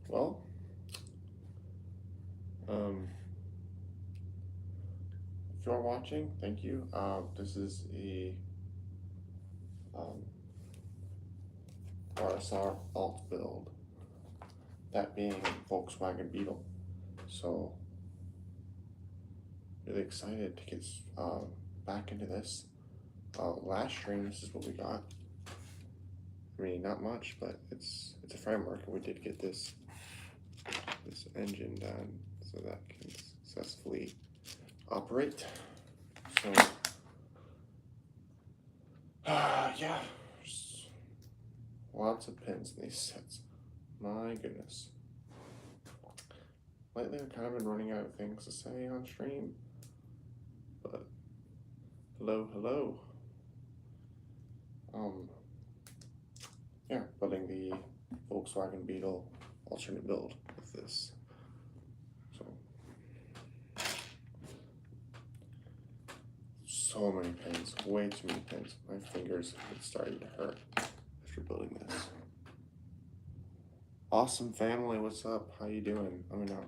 Well, um, if you're watching, thank you. This is a um, RSR alt build, that being Volkswagen Beetle. So, really excited to get back into this. Last stream, this is what we got. I mean, not much, but it's a framework, and we did get this engine done so that can successfully operate. So, yeah, just lots of pins in these sets. My goodness. Lately, I've kind of been running out of things to say on stream, but hello. Yeah, building the Volkswagen Beetle alternate build with this. So many pins, way too many pins. My fingers are starting to hurt after building this. Awesome family, what's up? How you doing? Let me know.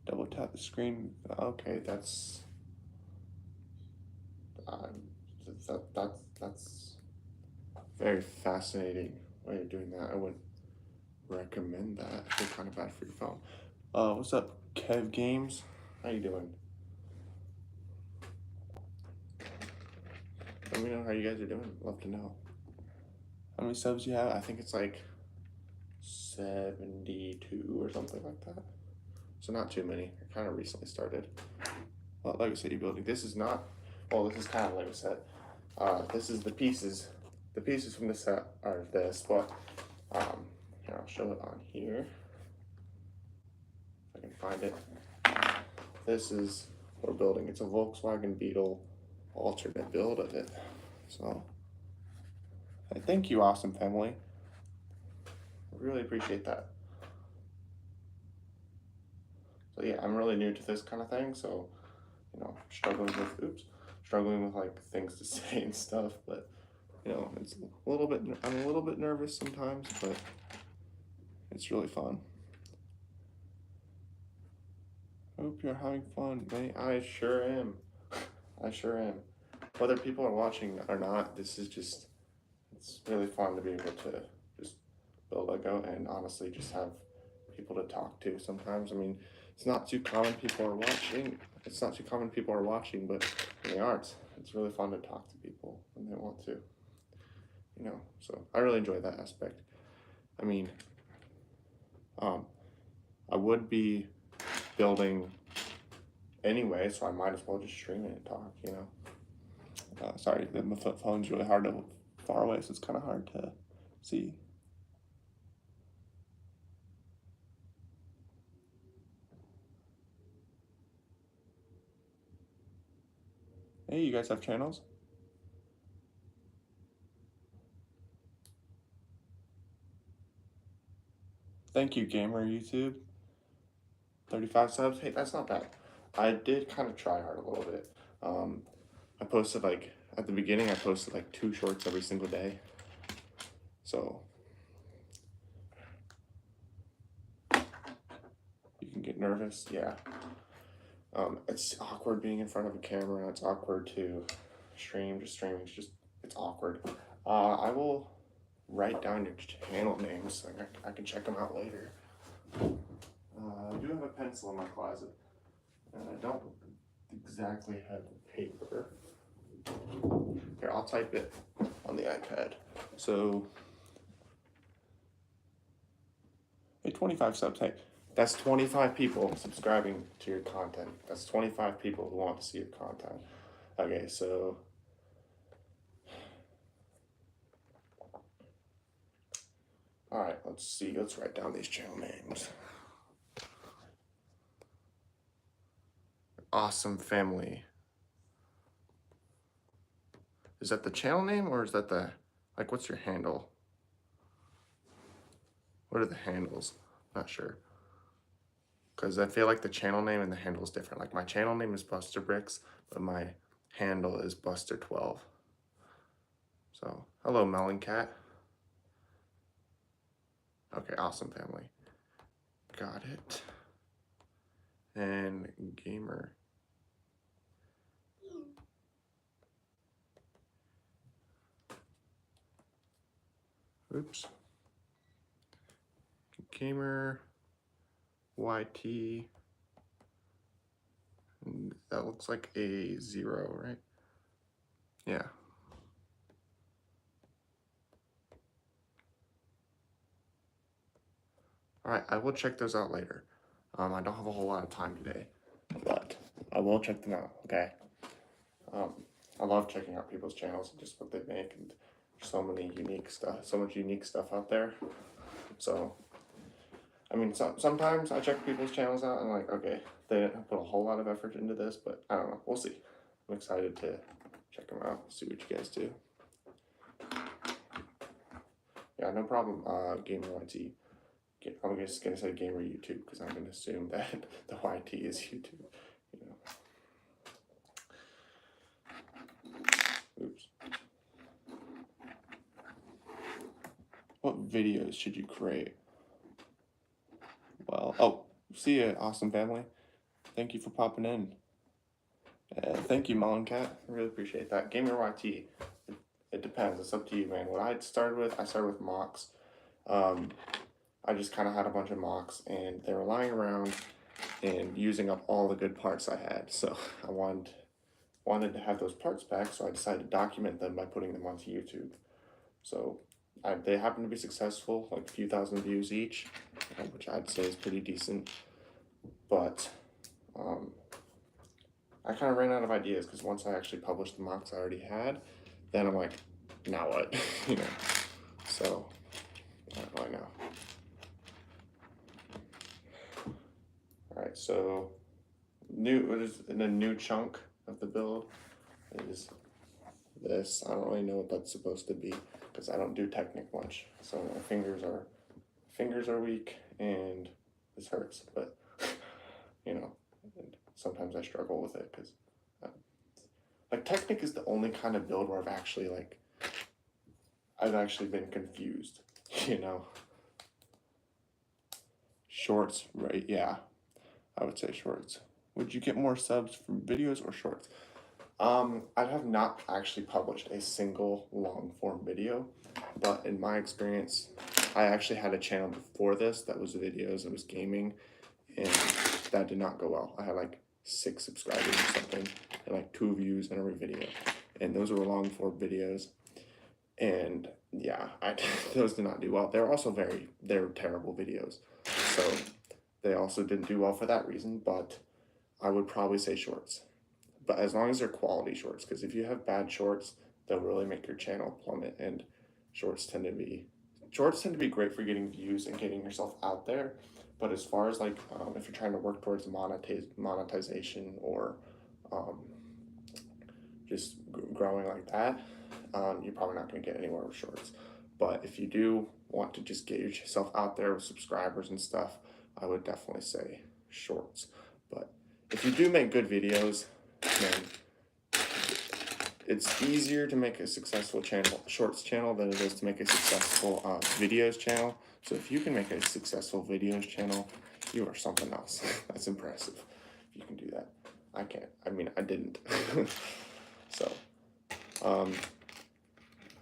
Double tap the screen. Okay, that's very fascinating way of doing that. I wouldn't recommend that. It's kind of bad for your phone. What's up, Kev Games? How you doing? Let me know how you guys are doing. Love to know. How many subs you have? I think it's like 72 or something like that. So not too many. I kind of recently started. Well, Lego City building. This is not. Well, this is kind of Lego set. This is the pieces. The pieces from the set are this, but here, I'll show it on here. If I can find it. This is what we're building. It's a Volkswagen Beetle alternate build of it. So, thank you, awesome family. I really appreciate that. So yeah, I'm really new to this kind of thing, so struggling with like things to say and stuff, but it's a little bit. I'm a little bit nervous sometimes, but it's really fun. Hope you're having fun, mate. I sure am. I sure am. Whether people are watching or not, it's really fun to be able to just build Lego and honestly just have people to talk to sometimes. I mean, it's not too common people are watching. It's not too common people are watching, but when they aren't, it's really fun to talk to people when they want to. So I really enjoy that aspect. I mean, I would be building anyway, so I might as well just stream it and talk, sorry, the phone's really far away, so it's kind of hard to see. Hey, you guys have channels? Thank you, Gamer YouTube. 35 subs. Hey, that's not bad. I did kind of try hard a little bit. I posted at the beginning, I posted 2 shorts every single day. So you can get nervous, yeah. It's awkward being in front of a camera. It's awkward to stream. It's awkward. I will write down your channel names. I can check them out later. I do have a pencil in my closet, and I don't exactly have the paper. Here, I'll type it on the iPad. So, hey, 25 subs. Hey, that's 25 people subscribing to your content. That's 25 people who want to see your content. Okay, so all right, let's see. Let's write down these channel names. Awesome family. Is that the channel name or is that what's your handle? What are the handles? Not sure. Because I feel like the channel name and the handle is different. Like my channel name is Buster Bricks, but my handle is Buster12. So, hello, Melon Cat. Okay, awesome family. Got it. And gamer. Oops. Gamer. YT. That looks like a 0, right? Yeah. All right, I will check those out later. I don't have a whole lot of time today, but I will check them out, okay? I love checking out people's channels and just what they make, and so much unique stuff out there. So, I mean, sometimes I check people's channels out and I'm like, okay, they didn't put a whole lot of effort into this, but I don't know, we'll see. I'm excited to check them out, see what you guys do. Yeah, no problem, Gamer YT. I'm just gonna say Gamer YouTube because I'm gonna assume that the YT is YouTube. You know. Oops. What videos should you create? Well, oh, see ya, awesome family. Thank you for popping in. Thank you, Melon Cat. I really appreciate that. Gamer YT. It depends. It's up to you, man. What I started with mocks. I just kind of had a bunch of mocks, and they were lying around and using up all the good parts I had. So I wanted to have those parts back, so I decided to document them by putting them onto YouTube. So they happen to be successful, like a few thousand views each, which I'd say is pretty decent. But I kind of ran out of ideas because once I actually published the mocks I already had, then I'm like, now what? You know. So I don't really know. All right, so what is in a new chunk of the build is this. I don't really know what that's supposed to be because I don't do Technic much. So my fingers are weak and this hurts, but you know, sometimes I struggle with it because like Technic is the only kind of build where I've actually been confused, you know. Shorts, right? Yeah, I would say shorts. Would you get more subs from videos or shorts? I have not actually published a single long form video, but in my experience, I actually had a channel before this that was videos, it was gaming, and that did not go well. I had like 6 subscribers or something, and like 2 views in every video, and those were long form videos, and yeah, those did not do well. They were terrible videos, so they also didn't do well for that reason, but I would probably say shorts. But as long as they're quality shorts, because if you have bad shorts, they'll really make your channel plummet. And shorts tend to be great for getting views and getting yourself out there. But as far as if you're trying to work towards monetization or just growing like that, you're probably not going to get anywhere with shorts. But if you do want to just get yourself out there with subscribers and stuff, I would definitely say shorts. But if you do make good videos, man, it's easier to make a successful shorts channel than it is to make a successful videos channel. So if you can make a successful videos channel, you are something else. That's impressive if you can do that. I can't. I mean, I didn't. So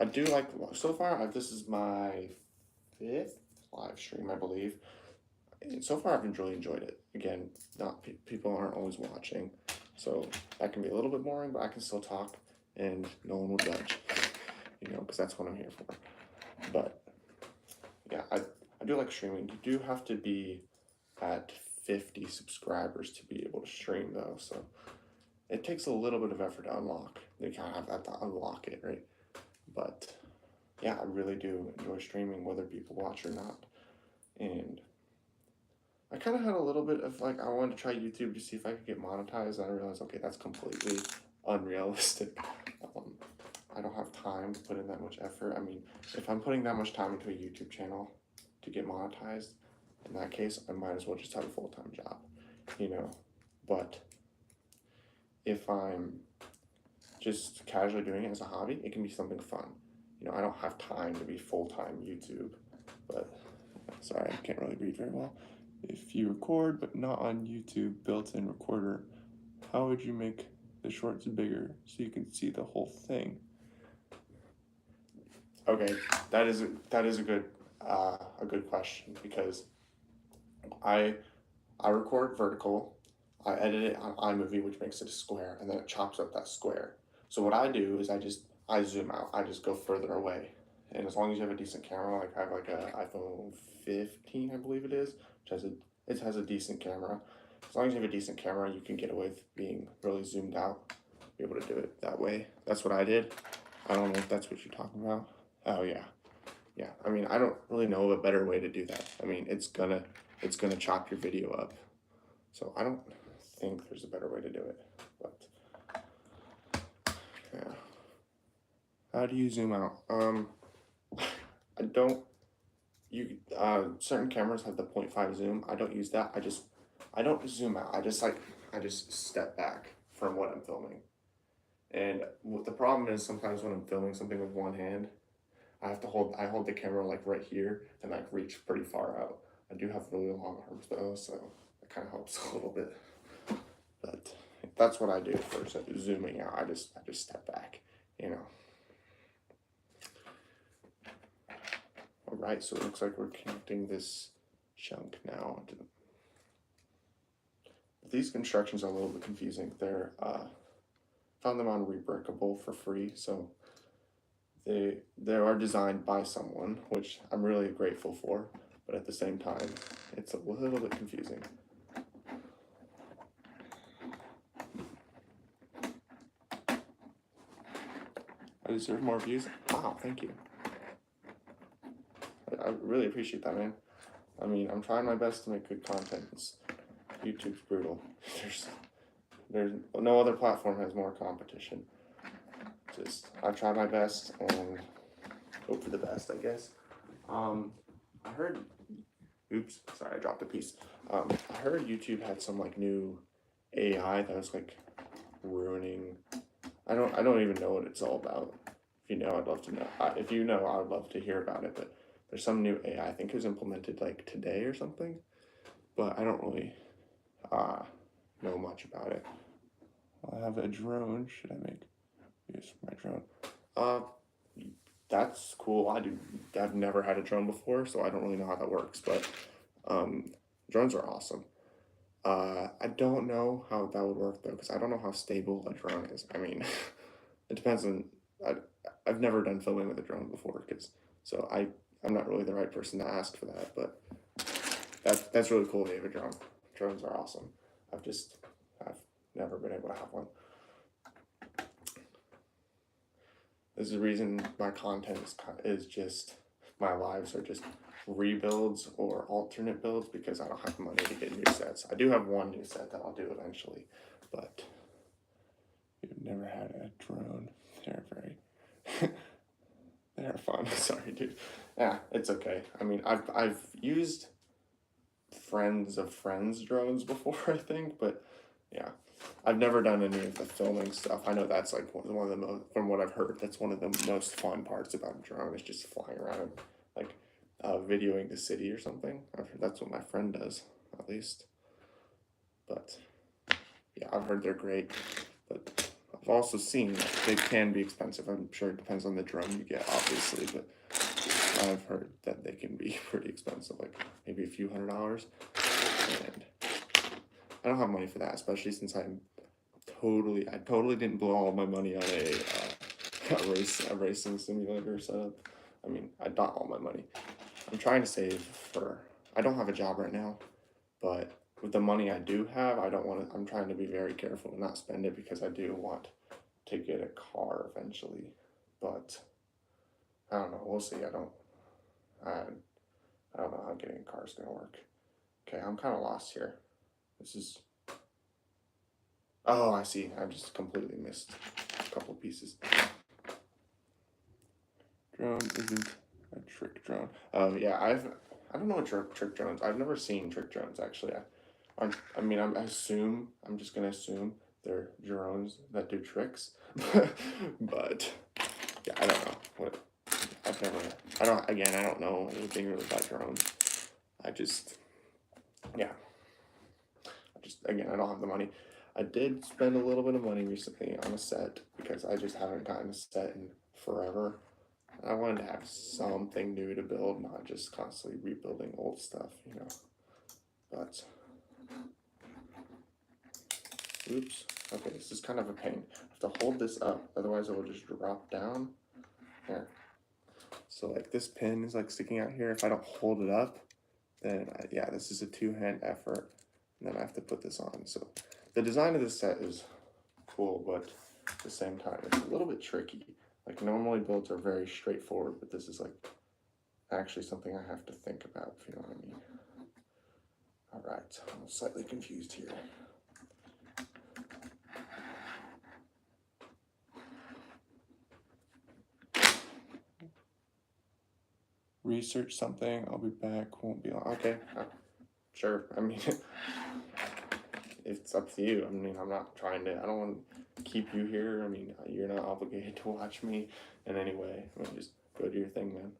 I do so far this is my 5th live stream, I believe, and so far I've really enjoyed it. Again, not people aren't always watching, so that can be a little bit boring, but I can still talk and no one will judge, you know, because that's what I'm here for. But yeah, I do like streaming. You do have to be at 50 subscribers to be able to stream though, so it takes a little bit of effort to unlock. You kind of have to unlock it, right? But yeah, I really do enjoy streaming, whether people watch or not. And I kind of had a little bit of I wanted to try YouTube to see if I could get monetized. And I realized, okay, that's completely unrealistic. I don't have time to put in that much effort. I mean, if I'm putting that much time into a YouTube channel to get monetized, in that case, I might as well just have a full-time job, you know. But if I'm just casually doing it as a hobby, it can be something fun. You know, I don't have time to be full-time YouTube, but Sorry, I can't really read very well. If you record but not on YouTube built-in recorder, how would you make the shorts bigger so you can see the whole thing? Okay, that is a good question, because I record vertical, I edit it on iMovie, which makes it a square, and then it chops up that square. So what I do is I zoom out. I just go further away, and as long as you have a decent camera, like I have like a iPhone 15, I believe it is, which has a decent camera. As long as you have a decent camera, you can get away with being really zoomed out. Be able to do it that way. That's what I did. I don't know if that's what you're talking about. Oh yeah, yeah. I mean, I don't really know of a better way to do that. I mean, it's gonna chop your video up. So I don't think there's a better way to do it. But yeah. How do you zoom out? I don't. Certain cameras have the 0.5 zoom. I don't use that. I don't zoom out. I just step back from what I'm filming. And what the problem is, sometimes when I'm filming something with one hand, I hold the camera like right here and like reach pretty far out. I do have really long arms though, so it kind of helps a little bit. But that's what I do for zooming out. I just step back, you know. All right, so it looks like we're connecting this chunk now. These constructions are a little bit confusing. They're found them on Rebreakable for free, so they are designed by someone, which I'm really grateful for, but at the same time, it's a little bit confusing. I deserve more views. Wow, thank you. I really appreciate that, man. I mean, I'm trying my best to make good content. YouTube's brutal. There's no other platform has more competition. I try my best and hope for the best, I guess. I heard. Oops, sorry, I dropped a piece. I heard YouTube had some like new AI that was like ruining. I don't even know what it's all about. If you know, I'd love to know. If you know, I would love to hear about it. But there's some new AI. I think it was implemented like today or something. But I don't really know much about it. I have a drone. Should I make use my drone? That's cool. I've never had a drone before, so I don't really know how that works. But drones are awesome. I don't know how that would work though, because I don't know how stable a drone is. I mean, it depends on. I've never done filming with a drone before, so I'm not really the right person to ask for that. But that's really cool. They have a drone. Drones are awesome. I've never been able to have one. This is the reason my content is just, my lives are just rebuilds or alternate builds, because I don't have money to get new sets. I do have one new set that I'll do eventually, but you've never had a drone. They're fun. Sorry, dude. Yeah, it's okay. I mean, I've used friends of friends drones before, I think, but yeah. I've never done any of the filming stuff. I know that's like one of the most, from what I've heard, that's one of the most fun parts about a drone, is just flying around, like videoing the city or something. I've heard that's what my friend does, at least. But yeah, I've heard they're great. But I've also seen that they can be expensive. I'm sure it depends on the drone you get, obviously, but I've heard that they can be pretty expensive, like maybe a few $100s. And I don't have money for that, especially since I totally didn't blow all my money on a racing simulator setup. I mean, I got all my money. I'm trying to save I don't have a job right now, but with the money I do have, I'm trying to be very careful to not spend it, because I do want to get a car eventually. But I don't know, we'll see. I don't know how getting a car is gonna work. Okay, I'm kind of lost here. This is. Oh, I see. I just completely missed a couple pieces. Drone isn't a trick drone. Oh yeah, I don't know what trick drones. I've never seen trick drones actually. I'm just gonna assume they're drones that do tricks, but yeah, I don't know what. I don't know anything really about drones. I just, yeah, again, I don't have the money. I did spend a little bit of money recently on a set because I just haven't gotten a set in forever. I wanted to have something new to build, not just constantly rebuilding old stuff, you know. But, oops. Okay, this is kind of a pain. I have to hold this up, otherwise it will just drop down. Here. So like this pin is like sticking out here. If I don't hold it up, then yeah, this is a two-hand effort. And then I have to put this on. So the design of this set is cool, but at the same time, it's a little bit tricky. Like normally builds are very straightforward, but this is like actually something I have to think about, if you know what I mean. All right, I'm slightly confused here. Research something, I'll be back, won't be long. Okay, sure. I mean, it's up to you. I mean, I'm not trying to, I don't want to keep you here. I mean, you're not obligated to watch me in any way. I mean, just go do your thing, man.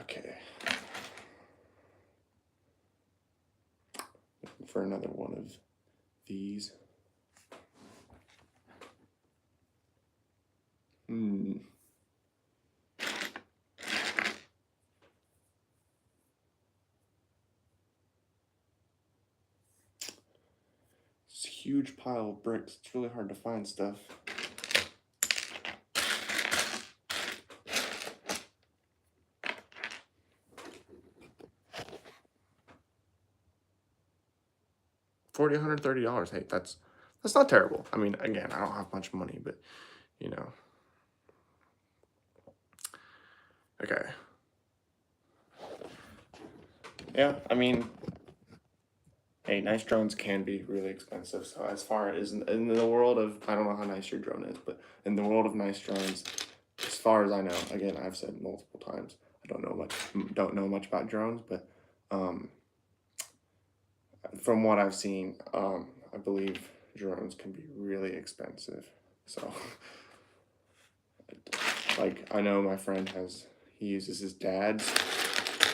Okay. Looking for another one of these. It's a huge pile of bricks. It's really hard to find stuff. $130. Hey, that's not terrible. I mean, again, I don't have much money, but you know. Okay. Yeah, I mean, hey, nice drones can be really expensive. So as far as in the world of, I don't know how nice your drone is, but in the world of nice drones, as far as I know, again, I've said multiple times, I don't know much about drones, but from what I've seen, I believe drones can be really expensive. So, like, I know my friend he uses his dad's,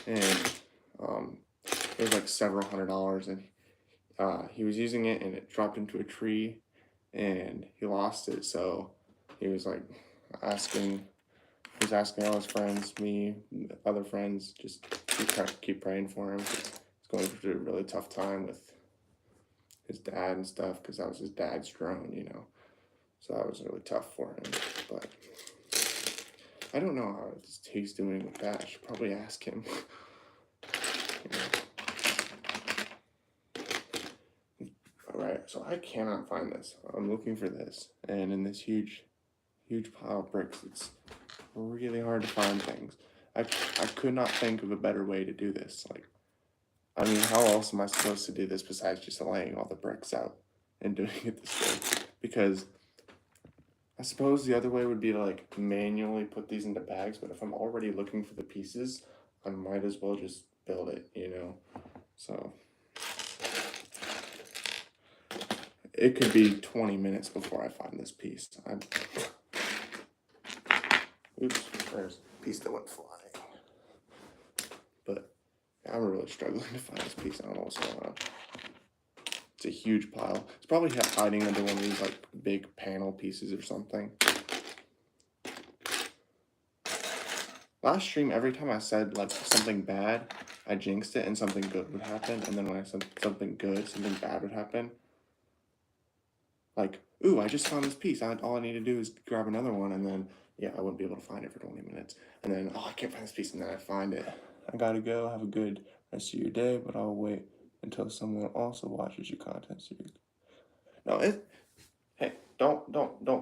and it was like several $100s, and he was using it, and it dropped into a tree, and he lost it. So he was like asking all his friends, me, other friends, just keep praying for him. He's going through a really tough time with his dad and stuff, because that was his dad's drone, you know. So that was really tough for him. But I don't know how he's doing with that. I should probably ask him. Alright, so I cannot find this. I'm looking for this. And in this huge pile of bricks, it's really hard to find things. I could not think of a better way to do this. Like, I mean, how else am I supposed to do this besides just laying all the bricks out and doing it this way? Because I suppose the other way would be to like manually put these into bags, but if I'm already looking for the pieces, I might as well just build it, you know? So it could be 20 minutes before I find this piece. Oops, there's a piece that went flying. But I'm really struggling to find this piece. I don't know what's going on. It's a huge pile. It's probably hiding under one of these like big panel pieces or something. Last stream, every time I said like something bad, I jinxed it and something good would happen. And then when I said something good, something bad would happen. Like, ooh, I just found this piece. All I need to do is grab another one, and then, yeah, I wouldn't be able to find it for 20 minutes. And then, oh, I can't find this piece, and then I find it. I gotta go. Have a good rest of your day, but I'll wait until someone also watches your content so you... No, hey, don't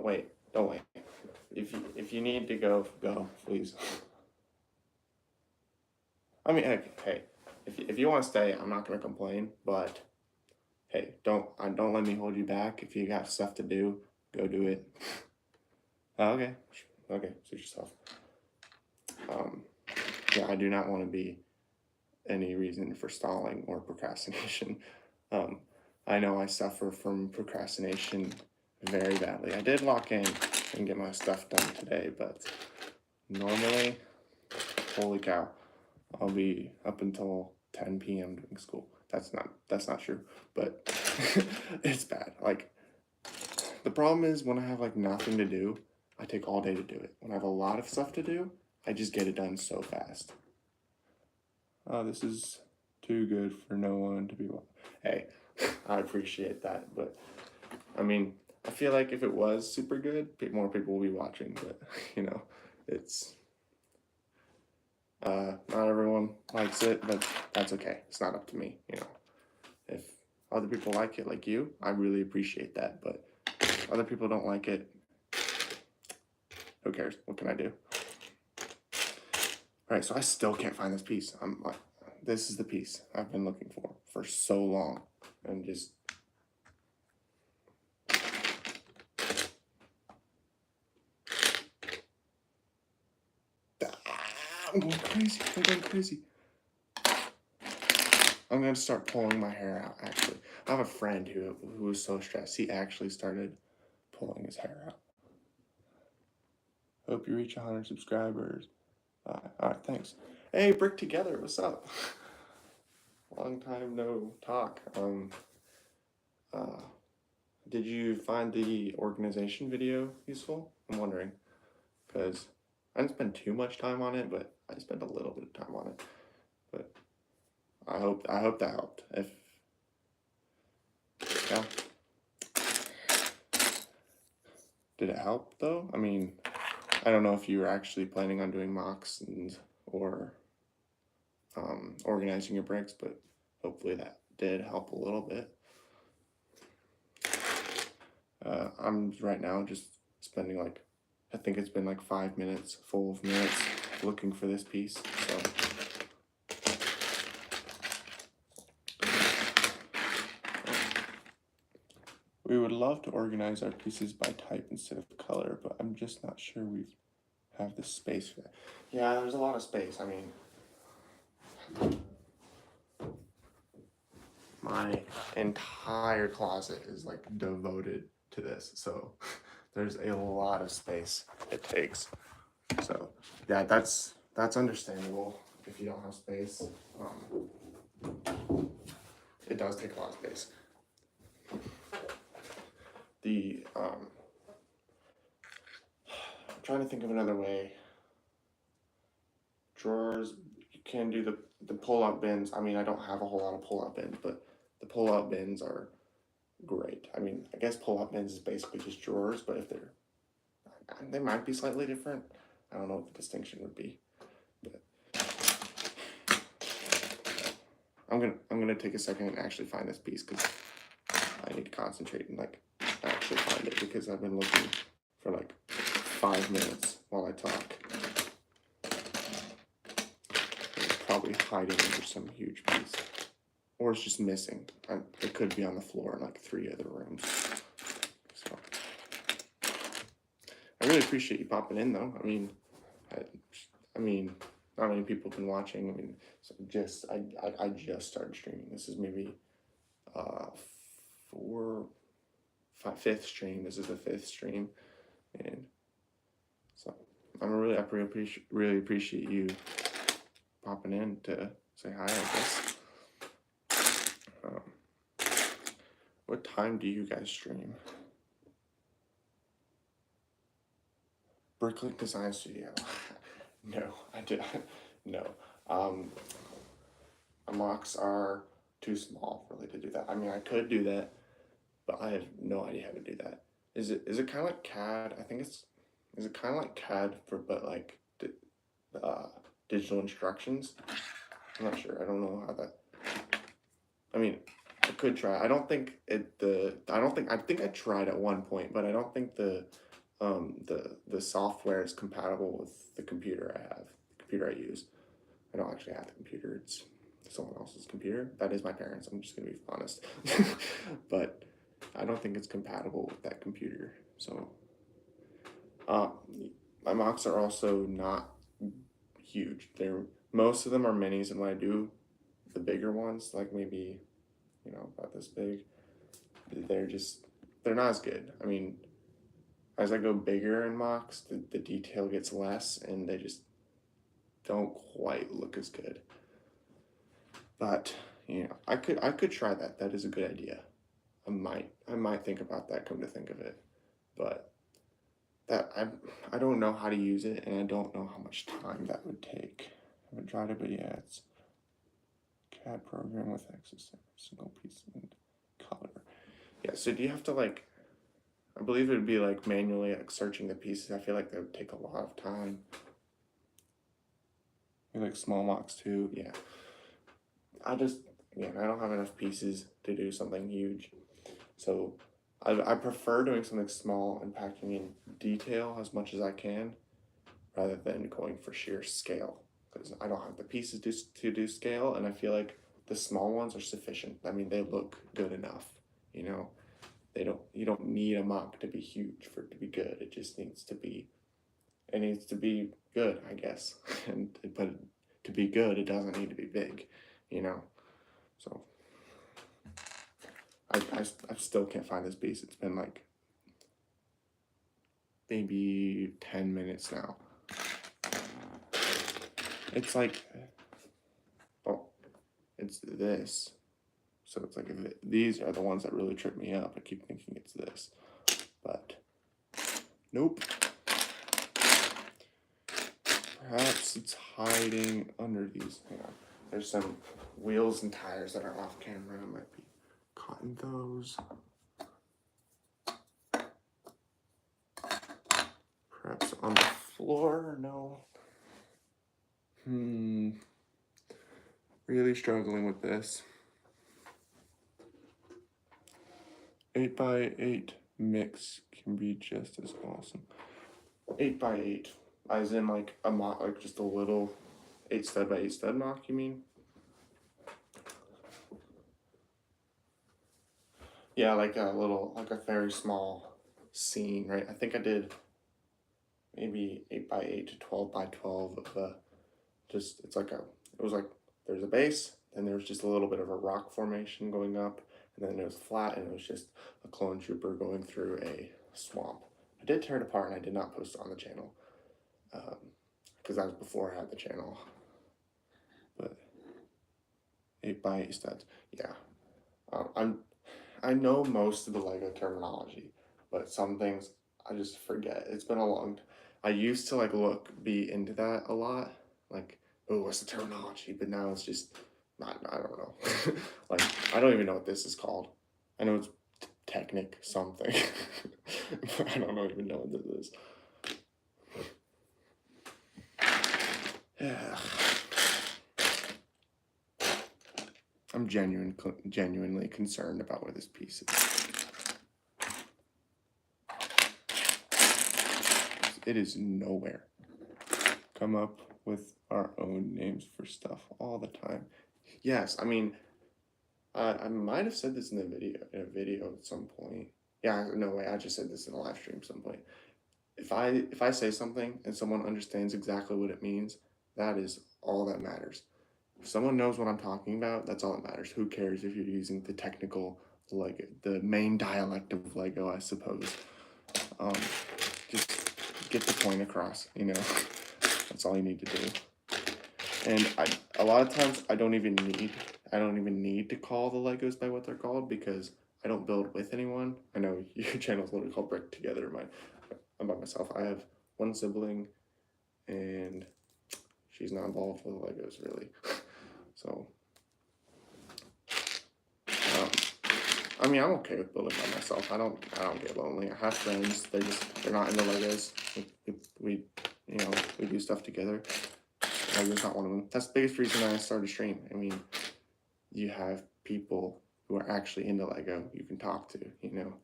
wait. Don't wait. If you need to go, please. I mean, hey, if you want to stay, I'm not gonna complain, but hey, don't let me hold you back. If you got stuff to do, go do it. Okay, suit yourself. Yeah, I do not want to be any reason for stalling or procrastination. I know I suffer from procrastination very badly. I did lock in and get my stuff done today, but normally, holy cow, I'll be up until 10 p.m. doing school. That's not true, but it's bad. Like, the problem is when I have like nothing to do, I take all day to do it. When I have a lot of stuff to do, I just get it done so fast. Oh, this is too good for no one to be. Hey, I appreciate that, but I mean, I feel like if it was super good, more people will be watching. But you know, it's not everyone likes it, but that's okay. It's not up to me. You know, if other people like it, like you, I really appreciate that. But other people don't like it. Who cares? What can I do? All right, so I still can't find this piece. I'm like, this is the piece I've been looking for so long, and just. I'm going crazy. I'm going crazy. I'm gonna start pulling my hair out. Actually, I have a friend who was so stressed he actually started pulling his hair out. Hope you reach 100 subscribers. All right, thanks. Hey, Brick Together, what's up? Long time no talk. Did you find the organization video useful? I'm wondering, because I didn't spend too much time on it, but I spent a little bit of time on it. But I hope that helped. If yeah, did it help though? I mean, I don't know if you were actually planning on doing mocks or organizing your bricks, but hopefully that did help a little bit. I'm right now just spending like, I think it's been like 5 minutes, full minutes, looking for this piece. So. We would love to organize our pieces by type instead of color, but I'm just not sure we have the space for that. Yeah, there's a lot of space. I mean, my entire closet is like devoted to this, so there's a lot of space it takes. So yeah, that's understandable if you don't have space. It does take a lot of space. I'm trying to think of another way. Drawers, you can do the pull-out bins. I mean, I don't have a whole lot of pull-out bins, but the pull-out bins are great. I mean, I guess pull-out bins is basically just drawers, but if they might be slightly different. I don't know what the distinction would be. But I'm gonna take a second and actually find this piece because I need to concentrate and like actually find it because I've been looking for like 5 minutes while I talk. It's probably hiding under some huge piece, or it's just missing. It could be on the floor in like 3 other rooms. So I really appreciate you popping in though. I mean, not many people have been watching. I mean, so I just started streaming. This is maybe fifth stream. This is the 5th stream, and so I really appreciate you popping in to say hi. I guess. What time do you guys stream? Bricklink Design Studio. No, I did no. My mocks are too small really to do that. I mean, I could do that, but I have no idea how to do that. Is it kind of like CAD? I think is it kind of like CAD but like digital instructions? I'm not sure. I don't know how that. I mean, I could try. I don't think I think I tried at one point, but I don't think the software is compatible with the computer I have, the computer I use. I don't actually have the computer. It's someone else's computer. That is my parents. I'm just gonna be honest. But I don't think it's compatible with that computer. So my mocks are also not huge. Most of them are minis, and when I do the bigger ones, like maybe, you know, about this big, they're not as good. I mean, as I go bigger in mocks, the detail gets less, and don't quite look as good. But you know, I could try that. That is a good idea. I might think about that, come to think of it. But that I don't know how to use it, and I don't know how much time that would take. I haven't tried it, but yeah, it's CAD program with access to every single piece and color. Yeah, so do you have to like, I believe it would be like manually like searching the pieces. I feel like that would take a lot of time. Like small mocks too, yeah. Again, I don't have enough pieces to do something huge. So I prefer doing something small and packing in detail as much as I can rather than going for sheer scale, because I don't have the pieces to do scale, and I feel like the small ones are sufficient. I mean, they look good enough, you know. You don't need a mock to be huge for it to be good. It just needs to be good, I guess. But to be good, it doesn't need to be big, you know. So I still can't find this piece. It's been like maybe 10 minutes now. It's like, oh, it's this. So it's like, these are the ones that really trip me up. I keep thinking it's this, but nope. Perhaps it's hiding under these. Hang on. There's some wheels and tires that are off camera. I might be caught in those. Perhaps on the floor? No. Really struggling with this. 8x8 mix can be just as awesome. 8x8, as in like a mock, like just a little 8 stud by 8 stud mock, you mean? Yeah, like a very small scene, right? I think I did maybe 8x8 to 12x12 of it was like, there's a base, then there was just a little bit of a rock formation going up, and then it was flat, and it was just a clone trooper going through a swamp. I did tear it apart, and I did not post it on the channel, because that was before I had the channel. But 8x8 studs, yeah. I know most of the Lego terminology, but some things I just forget. It's been a long time. I used to be into that a lot, like, oh, what's the terminology? But now it's just, I don't know. Like, I don't even know what this is called. I know it's Technic something. But I don't even know what this is. Yeah. I'm genuinely concerned about where this piece is. It is nowhere. Come up with our own names for stuff all the time. Yes, I mean, I might have said this in a video at some point. Yeah, no way, I just said this in a live stream at some point. If I say something and someone understands exactly what it means, that is all that matters. If someone knows what I'm talking about, that's all that matters. Who cares if you're using the technical, like the main dialect of Lego, I suppose. Just get the point across, you know. That's all you need to do. And a lot of times I don't even need to call the Legos by what they're called, because I don't build with anyone. I know your channel's literally called Brick Together. I'm by myself. I have one sibling, and she's not involved with Legos really. So, I mean, I'm okay with building by myself. I don't get lonely. I have friends. They're not into Legos. We do stuff together. Lego's not one of them. That's the biggest reason I started a stream. I mean, you have people who are actually into Lego you can talk to, you know.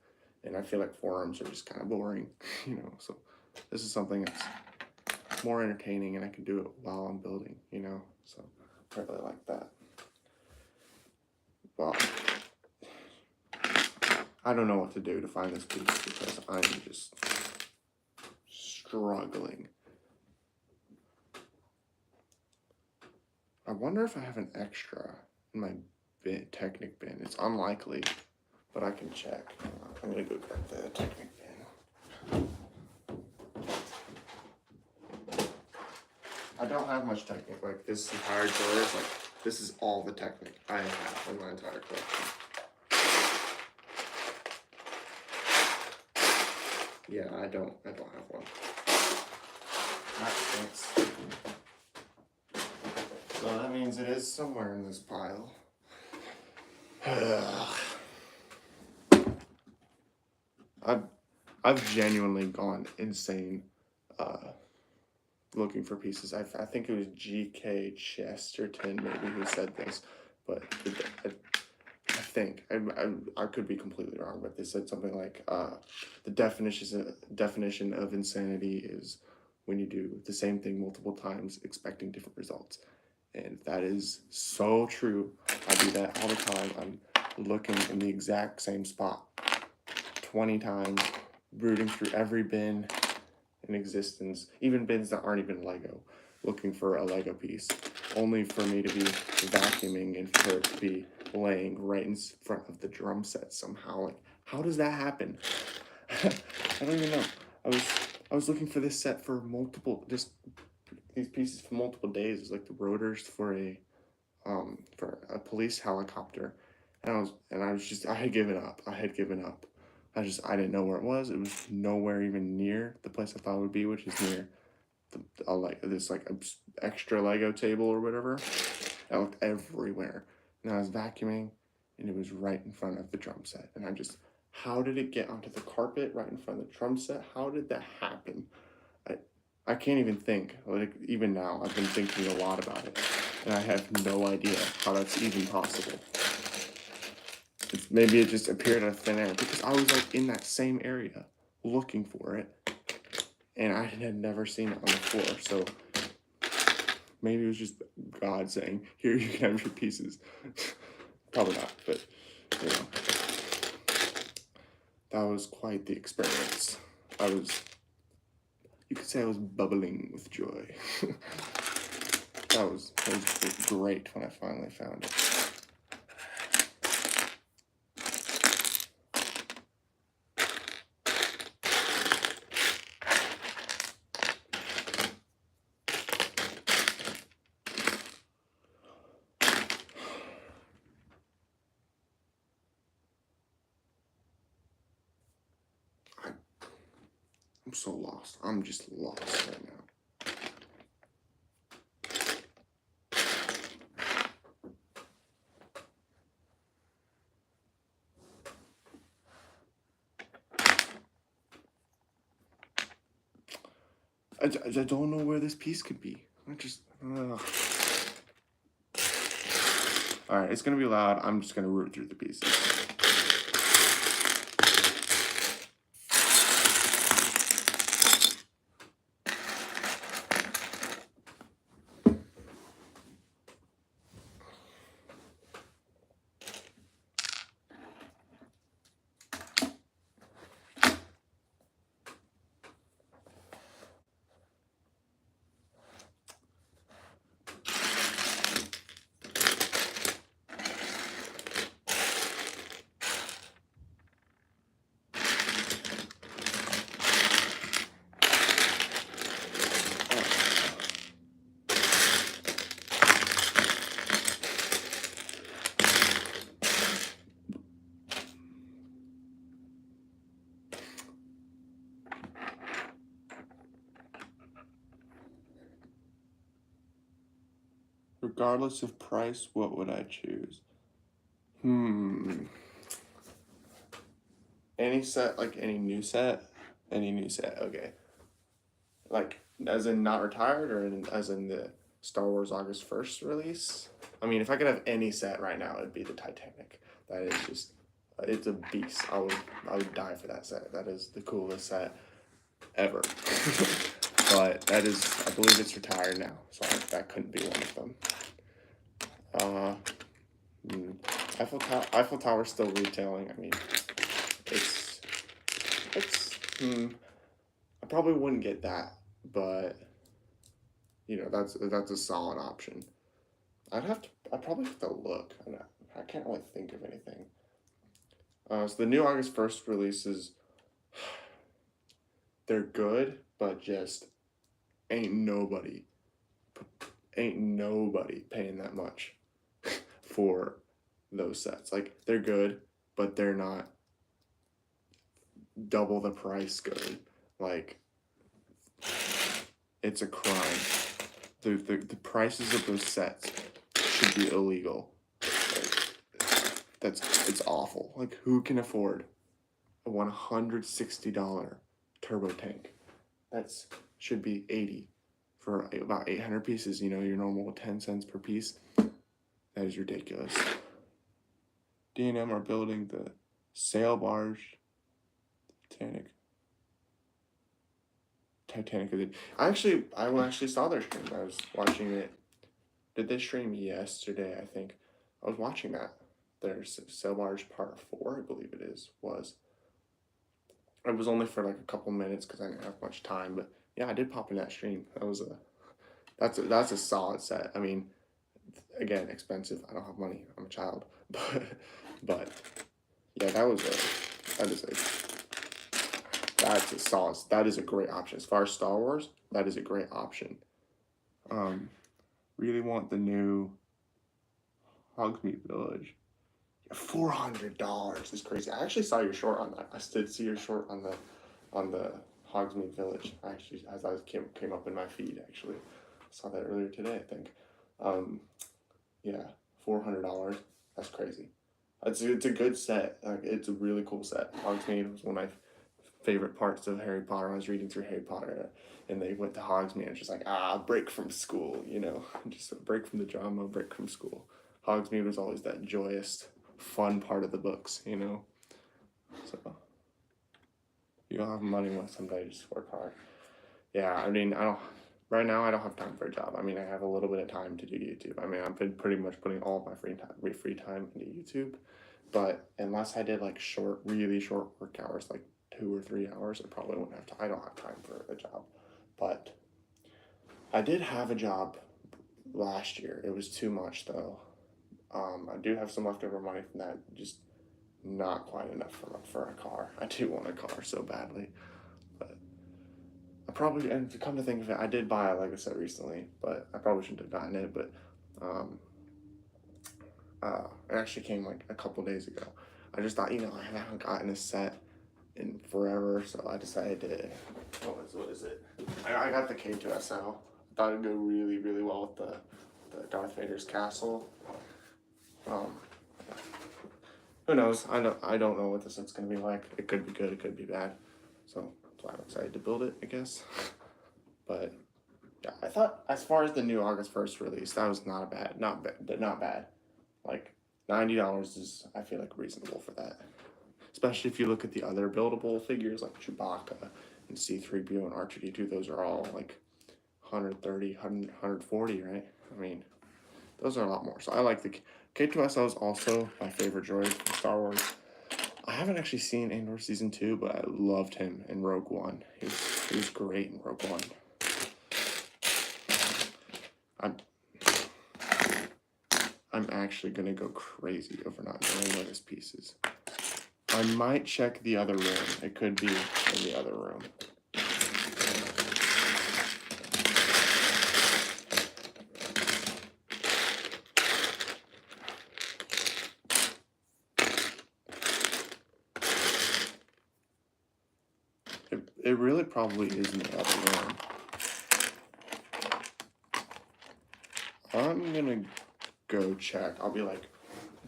And I feel like forums are just kind of boring, you know. So this is something that's more entertaining, and I can do it while I'm building, you know. So I really like that. Well, I don't know what to do to find this piece, because I'm just struggling. I wonder if I have an extra in my Technic bin. It's unlikely, but I can check. I'm gonna go grab the Technic bin. I don't have much Technic. Like, this entire drawer is like, this is all the Technic I have in my entire collection. Yeah, I don't have one. That stinks. So that means it is somewhere in this pile. I've genuinely gone insane looking for pieces. I think it was G.K. Chesterton maybe who said this, but I think I could be completely wrong, but they said something like the definition of insanity is when you do the same thing multiple times expecting different results. And that is so true. I do that all the time. I'm looking in the exact same spot 20 times, rooting through every bin in existence, even bins that aren't even Lego, looking for a Lego piece, only for me to be vacuuming and for it to be laying right in front of the drum set somehow. Like, how does that happen? I don't even know. I was looking for this set for these pieces for multiple days. It's like the rotors for a police helicopter, and I had given up. I didn't know where it was. It was nowhere even near the place I thought it would be, which is near this extra Lego table or whatever. I looked everywhere, and I was vacuuming, and it was right in front of the drum set. And how did it get onto the carpet right in front of the drum set? How did that happen? I can't even think. Like, even now, I've been thinking a lot about it, and I have no idea how that's even possible. Maybe it just appeared out of thin air, because I was like in that same area looking for it, and I had never seen it on the floor. So maybe it was just God saying, "Here, you can have your pieces." Probably not, but you know, that was quite the experience. You could say I was bubbling with joy. That was great when I finally found it. I'm so lost. I'm just lost right now. I don't know where this piece could be. Alright, it's gonna be loud. I'm just gonna root through the pieces. Regardless of price, what would I choose? Any set, like any new set? Any new set, okay. Like, as in not retired, or as in the Star Wars August 1st release? I mean, if I could have any set right now, it'd be the Titanic. That is just, it's a beast. I would die for that set. That is the coolest set ever. But that is, I believe it's retired now, so that couldn't be one of them. Eiffel Tower still retailing. I mean, I probably wouldn't get that, but you know, that's a solid option. I'd probably have to look. I can't really think of anything. So the new August 1st releases, they're good, but just ain't nobody ain't nobody paying that much for those sets. Like, they're good, but they're not double the price good. Like, it's a crime. The prices of those sets should be illegal. Like, it's awful. Like, who can afford a $160 turbo tank? That's should be 80 for about 800 pieces. You know, your normal 10 cents per piece. That is ridiculous. D&M are building the sail barge Titanic. I actually saw their stream. I was watching it. Did they stream yesterday? I think I was watching that. Their sail barge part 4, I believe it was. It was only for like a couple minutes because I didn't have much time. But yeah, I did pop in that stream. That's a solid set. I mean, again, expensive. I don't have money. I'm a child. But yeah, that's a solid. That is a great option. As far as Star Wars, that is a great option. Really want the new Hogsmeade Village. $400 is crazy. I actually saw your short on that. I did see your short on the Hogsmeade Village. Actually, as I came up in my feed, actually saw that earlier today. I think. Yeah, $400. That's crazy. It's a good set. Like, it's a really cool set. Hogsmeade was one of my favorite parts of Harry Potter. I was reading through Harry Potter, and they went to Hogsmeade. And just like, break from school, you know, just a break from the drama, break from school. Hogsmeade was always that joyous, fun part of the books, you know. So you don't have money one someday, just work hard. Yeah, I mean, right now I don't have time for a job. I mean, I have a little bit of time to do YouTube. I mean, I've been pretty much putting all of my free time into YouTube, but unless I did like really short work hours, like 2 or 3 hours, I probably wouldn't have time. I don't have time for a job. But I did have a job last year. It was too much though. I do have some leftover money from that, just not quite enough for a car. I do want a car so badly, but and to come to think of it, I did buy a Lego set recently, but I probably shouldn't have gotten it. But it actually came like a couple days ago. I just thought, I haven't gotten a set in forever, so I decided to. What is it? I got the K2SL. I thought it'd go really, really well with the Darth Vader's castle. Who knows? I don't know what this set's gonna be like. It could be good. It could be bad. So I'm excited to build it, I guess. But yeah, I thought as far as the new August 1st release, that was not bad. Like $90 is, I feel like, reasonable for that. Especially if you look at the other buildable figures like Chewbacca and C-3PO and R2-D2, those are all like 130, 140, right? I mean, those are a lot more. So I like the K2SO is also my favorite droid from Star Wars. I haven't actually seen Andor Season 2, but I loved him in Rogue One. He was great in Rogue One. I'm actually gonna go crazy over not knowing where this piece is. I might check the other room. It could be in the other room. It really probably is in the other room. I'm gonna go check. I'll be like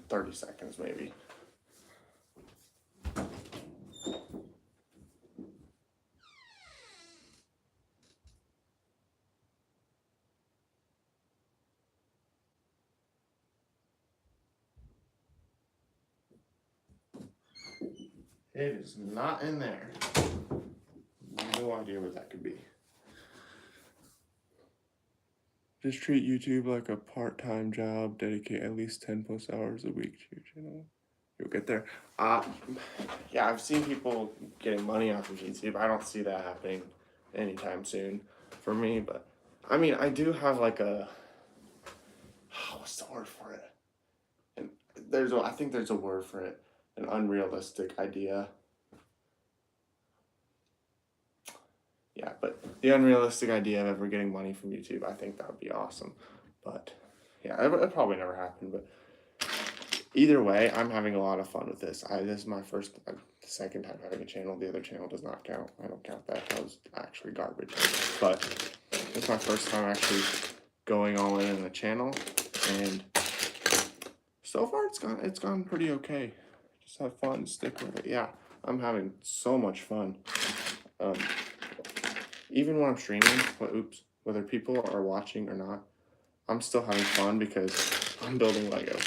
30 seconds maybe. It is not in there. No idea what that could be. Just treat YouTube like a part-time job. Dedicate at least 10 plus hours a week to your channel. You'll get there. Yeah, I've seen people getting money off of YouTube. I don't see that happening anytime soon for me. But I mean, I do have like what's the word for it? And I think there's a word for it. An unrealistic idea. yeah, but the unrealistic idea of ever getting money from YouTube, I think that would be awesome. But yeah, it probably never happened. But either way, I'm having a lot of fun with this. This is my second time having a channel. The other channel does not count. I don't count that. That was actually garbage. But it's my first time actually going all in a channel, and so far it's gone pretty okay. Just have fun, stick with it. Yeah, I'm having so much fun. Even when I'm streaming, whether people are watching or not, I'm still having fun because I'm building Lego.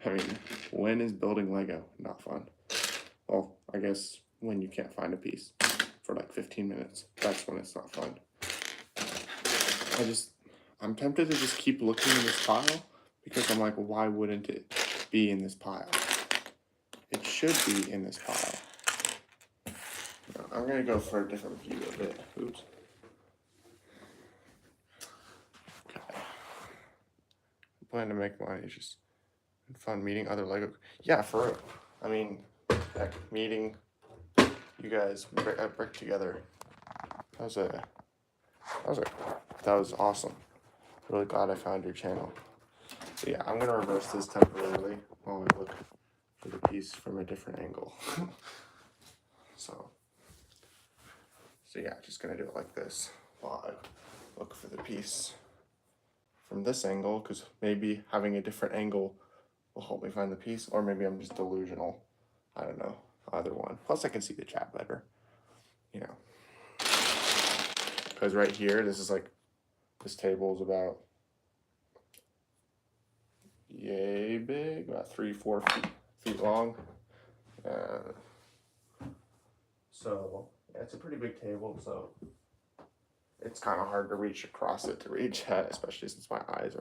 I mean, when is building Lego not fun? Well, I guess when you can't find a piece for like 15 minutes, that's when it's not fun. I'm tempted to just keep looking in this pile because I'm like, why wouldn't it be in this pile? It should be in this pile. No, I'm gonna go for a different view of it. Oops. Okay. I plan to make money. It's just fun meeting other Lego. Yeah, for real. I mean, heck, meeting you guys brick together. That was awesome. Really glad I found your channel. So yeah, I'm gonna reverse this temporarily while I look for the piece from a different angle. so yeah, just gonna do it like this while I look for the piece from this angle, because maybe having a different angle will help me find the piece, or maybe I'm just delusional. I don't know, either one. Plus I can see the chat better, you know. Because right here, this table is about yay big, about 3-4 feet long. So yeah, it's a pretty big table, so it's kind of hard to reach across it to reach at, especially since my eyes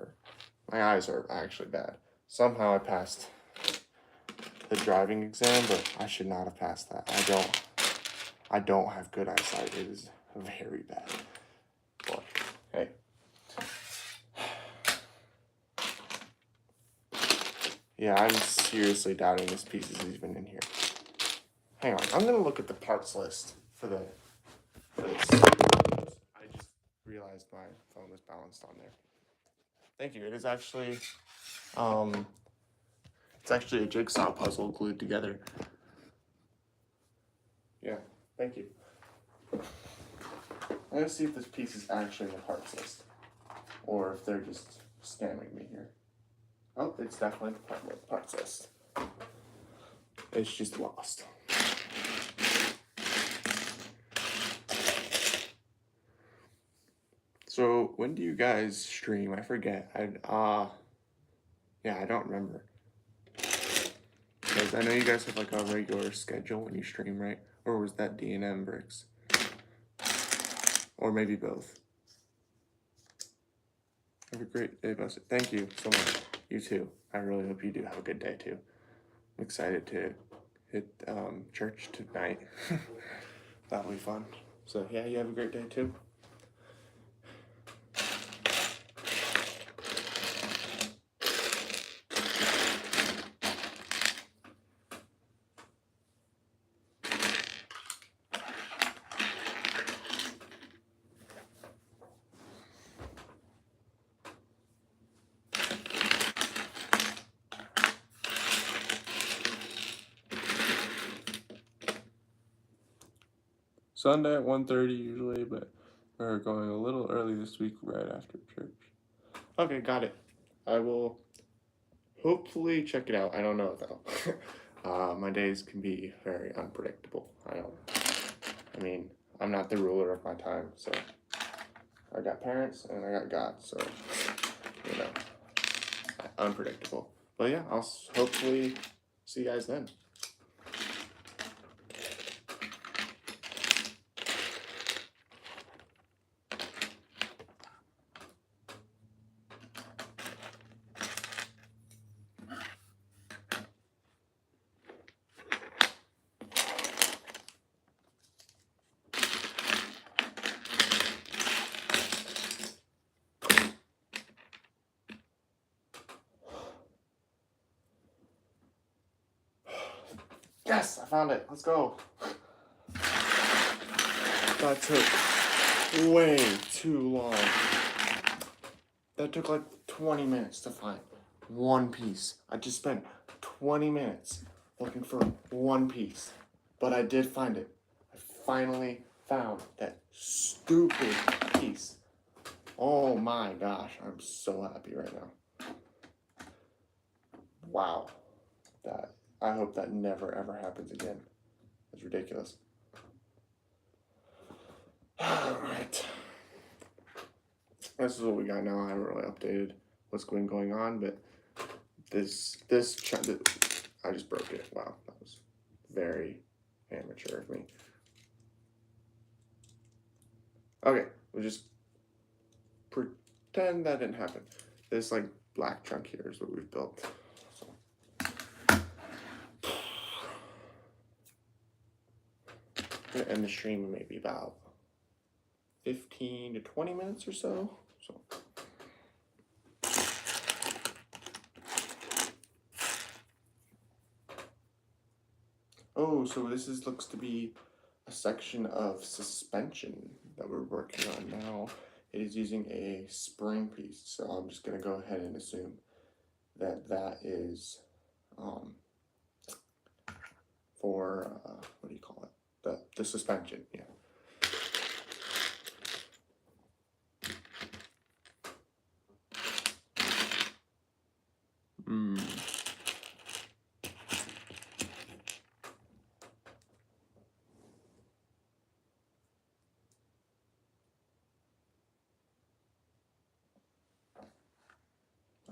are actually bad. Somehow I passed the driving exam, but I should not have passed that. I don't have good eyesight. It is very bad. But hey. Yeah, I'm seriously doubting this piece is even in here. Hang on, I'm gonna look at the parts list for this. I just realized my phone was balanced on there. Thank you. It is actually, it's actually a jigsaw puzzle glued together. Yeah, thank you. I'm gonna see if this piece is actually in the parts list, or if they're just scamming me here. Oh, it's definitely the parts list. It's just lost. So when do you guys stream? I forget. Yeah, I don't remember. Because I know you guys have like a regular schedule when you stream, right? Or was that D&M bricks? Or maybe both. Have a great day, Buster. Thank you so much. You too. I really hope you do have a good day too. I'm excited to hit church tonight. That'll be fun. So yeah, you have a great day too. Sunday at 1:30 usually, but we're going a little early this week right after church. Okay, got it. I will hopefully check it out. I don't know though. My days can be very unpredictable. I mean, I'm not the ruler of my time, so I got parents and I got God, so, you know, unpredictable. But yeah, I'll hopefully see you guys then. Yes, I found it. Let's go. That took way too long. That took like 20 minutes to find one piece. I just spent 20 minutes looking for one piece, but I did find it. I finally found that stupid piece. Oh my gosh, I'm so happy right now. Wow. I hope that never ever happens again. It's ridiculous. Alright. This is what we got now. I haven't really updated what's been going on, but I just broke it. Wow, that was very amateur of me. Okay, we'll just pretend that didn't happen. This like black chunk here is what we've built. So. I'm gonna end the stream in maybe about 15 to 20 minutes or so. Oh, so this looks to be a section of suspension that we're working on now. It is using a spring piece, so I'm just going to go ahead and assume that that is for, what do you call it? The suspension, yeah.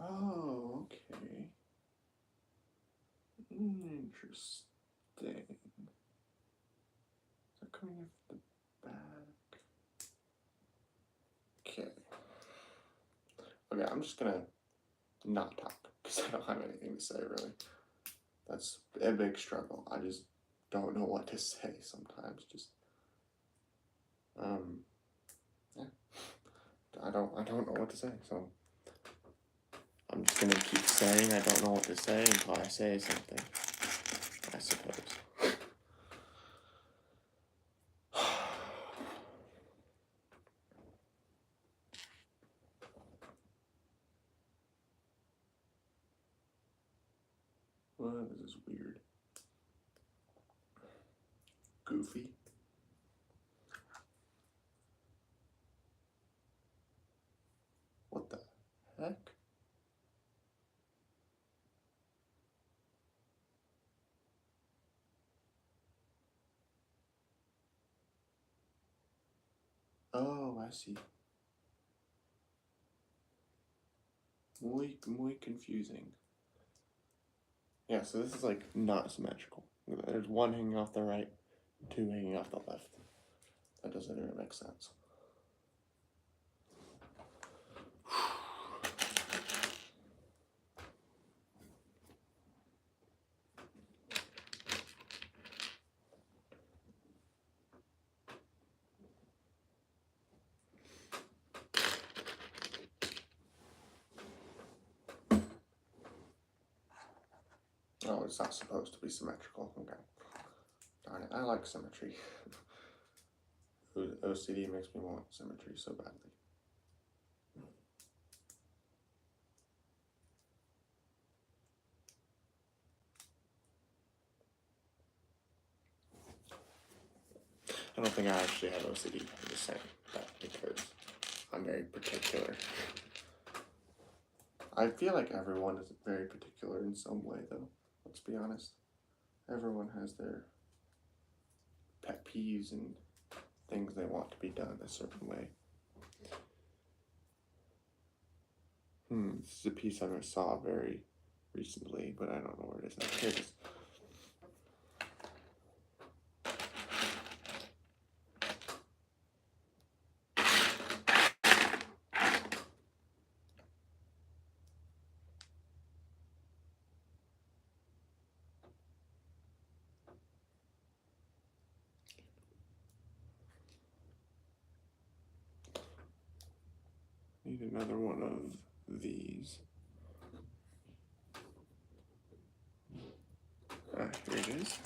Oh, okay. Interesting. Is that coming off the back? Okay. Okay, I'm just gonna not talk because I don't have anything to say really. That's a big struggle. I just don't know what to say sometimes. Just yeah. I don't know what to say, so I'm just gonna keep saying I don't know what to say until I say something, I suppose. Well, this is weird. Goofy. What the heck? Oh, I see. Muy confusing. Yeah, so this is like not symmetrical. There's one hanging off the right, two hanging off the left. That doesn't even make sense. Oh, it's not supposed to be symmetrical. Okay. Darn it, I like symmetry. OCD makes me want symmetry so badly. I don't think I actually have OCD. I'm just saying that because I'm very particular. I feel like everyone is very particular in some way, though. Let's be honest. Everyone has their pet peeves and things they want to be done a certain way. This is a piece I saw very recently, but I don't know where it is now. Here it is. Need another one of these. Here it is.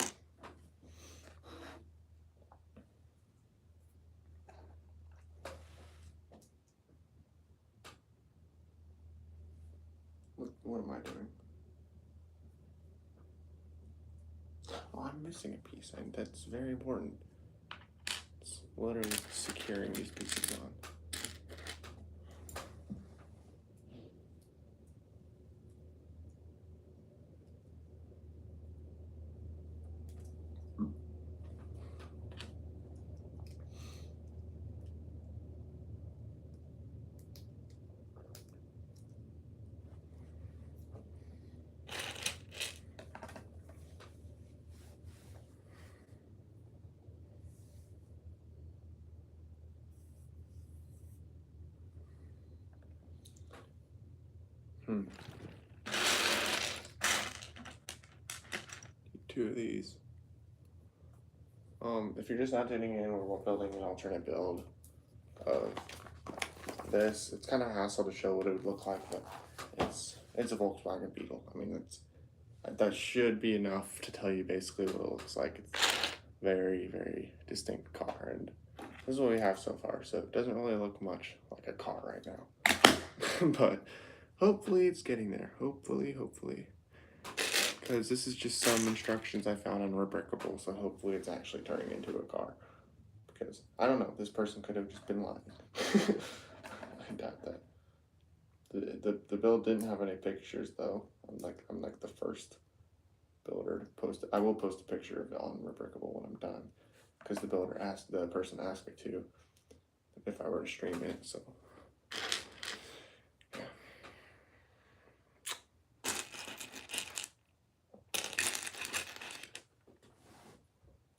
what am I doing? Oh, I'm missing a piece, and that's very important. It's literally securing these pieces on. Two of these. If you're just not tuning in, we're building an alternate build of this. It's kind of a hassle to show what it would look like, but it's a Volkswagen Beetle. I mean, that should be enough to tell you basically what it looks like. It's very, very distinct car, and this is what we have so far. So it doesn't really look much like a car right now, but hopefully it's getting there. Hopefully. Because this is just some instructions I found on Rebrickable, so hopefully it's actually turning into a car. Because, I don't know, this person could have just been lying. I doubt that. The build didn't have any pictures, though. I'm like the first builder to post it. I will post a picture of it on Rebrickable when I'm done. Because the person asked me to, if I were to stream it, so.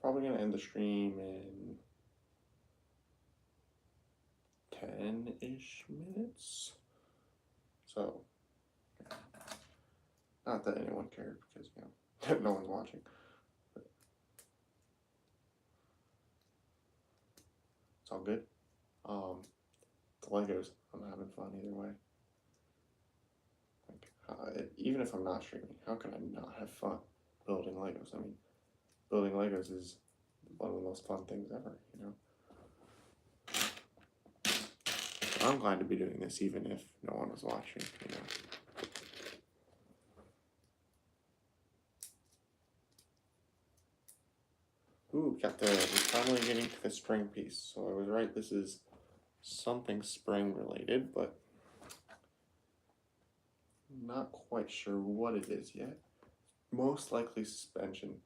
Probably gonna end the stream in 10-ish minutes. So, not that anyone cared because, no one's watching. But it's all good. The Legos, I'm having fun either way. Like, even if I'm not streaming, how can I not have fun building Legos? I mean, building Legos is one of the most fun things ever, So I'm glad to be doing this even if no one was watching, Ooh, we're finally getting to the spring piece. So I was right, this is something spring related, but I'm not quite sure what it is yet. Most likely suspension.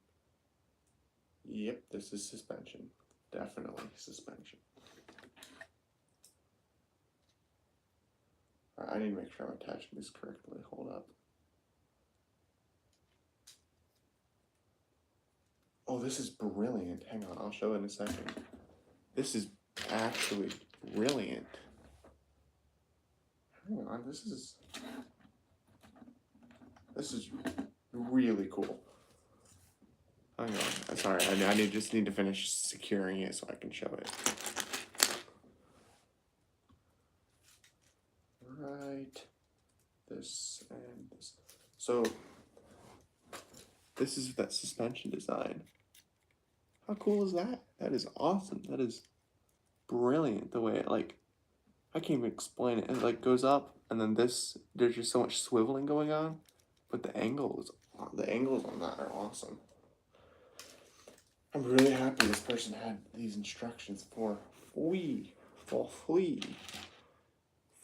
Yep, this is suspension. Definitely suspension. I need to make sure I'm attaching this correctly. Hold up. Oh, this is brilliant. Hang on, I'll show it in a second. This is actually brilliant. Hang on, this is really cool. Hang on, sorry, I just need to finish securing it so I can show it. Right, this and this. So, this is that suspension design. How cool is that? That is awesome. That is brilliant the way it, I can't even explain it. It goes up and then there's just so much swiveling going on, but the angles on that are awesome. I'm really happy this person had these instructions for free.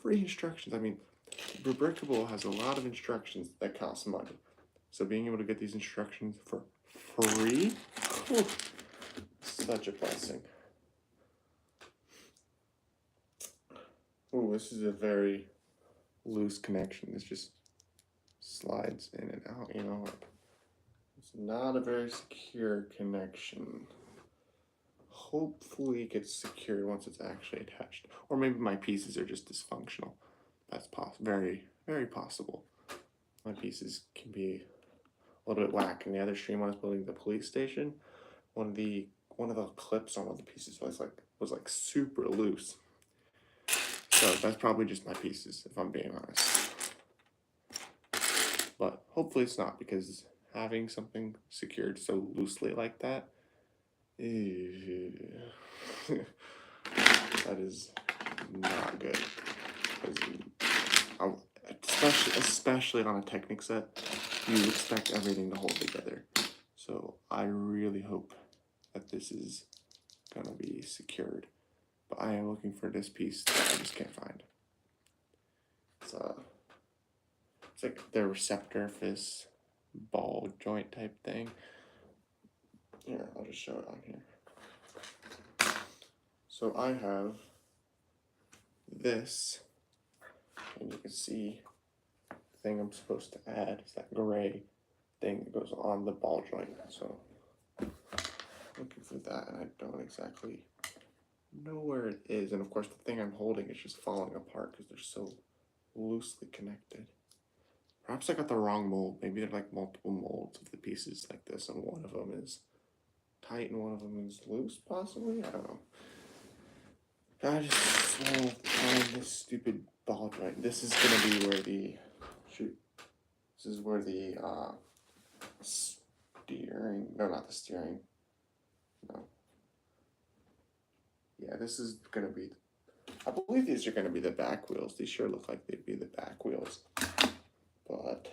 Free instructions. I mean, Rebrickable has a lot of instructions that cost money. So being able to get these instructions for free, such a blessing. Ooh, this is a very loose connection. This just slides in and out, It's not a very secure connection. Hopefully it gets secured once it's actually attached. Or maybe my pieces are just dysfunctional. That's very, very possible. My pieces can be a little bit whack. In the other stream I was building the police station, one of the clips on one of the pieces was super loose. So that's probably just my pieces, if I'm being honest. But hopefully it's not, because having something secured so loosely like that, that is not good. especially on a Technic set, you expect everything to hold together. So I really hope that this is gonna be secured. But I am looking for this piece that I just can't find. It's like the receptor for this ball joint type thing. Here, I'll just show it on here. So I have this, and you can see the thing I'm supposed to add is that gray thing that goes on the ball joint. So looking for that, and I don't exactly know where it is. And of course, the thing I'm holding is just falling apart because they're so loosely connected. Perhaps I got the wrong mold. Maybe they're like multiple molds of the pieces like this, and one of them is tight and one of them is loose, possibly? I don't know. I just want to find this stupid ball joint. This is gonna be where the This is where the steering. No, not the steering. No. Yeah, this is gonna be. I believe these are gonna be the back wheels. These sure look like they'd be the back wheels. But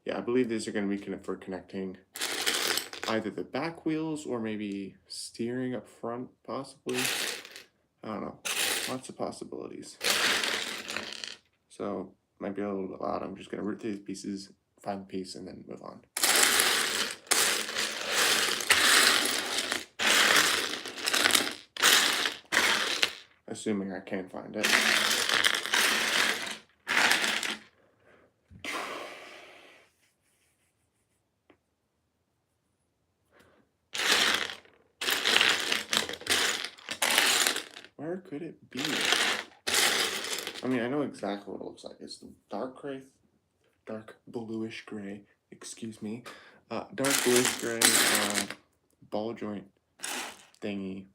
yeah, I believe these are gonna be for connecting either the back wheels or maybe steering up front, possibly. I don't know. Lots of possibilities. So might be a little bit loud. I'm just gonna root through these pieces, find the piece, and then move on. Assuming I can find it. Where could it be? I mean, I know exactly what it looks like. It's the dark bluish gray, excuse me. Dark bluish gray ball joint thingy.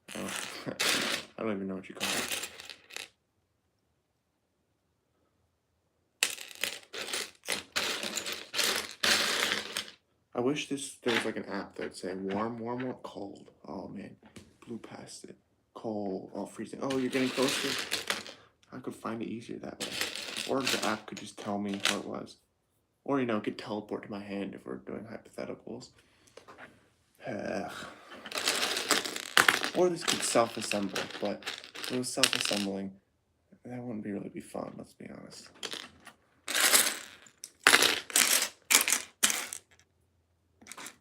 I don't even know what you call it. I wish there was like an app that would say warm, cold. Oh man, blew past it. Cold, oh freezing. Oh, you're getting closer. I could find it easier that way. Or the app could just tell me how it was. Or, it could teleport to my hand if we're doing hypotheticals. Or this could self-assemble, but if it was self-assembling, that wouldn't really be fun, let's be honest.